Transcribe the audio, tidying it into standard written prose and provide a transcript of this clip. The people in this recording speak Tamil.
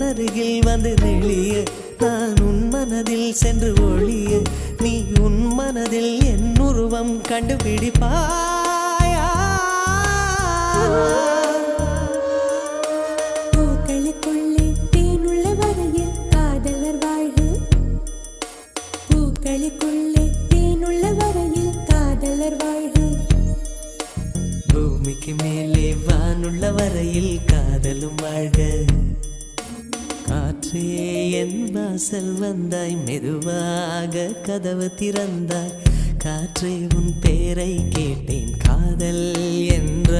அருகில் வந்து நெளிய நான் உன் மனதில் சென்று ஒளிய நீ உன் மனதில் என் உருவம் கண்டுபிடிப்பாயா பூக்களுக்குள்ளே தேனுள்ள வரையில் காதலர் வாழ்வு பூக்களுக்குள்ளே தேனுள்ள வரையில் காதலர் வாழ்வு பூமிக்கு மேலே வானுள்ள வரையில் காதலும் வாழ்க காற்றே என் வாசல் வந்தாய் மெதுவாக கதவு திறந்தாய் காற்றே உன் பேரை கேட்டேன் காதல் என்ற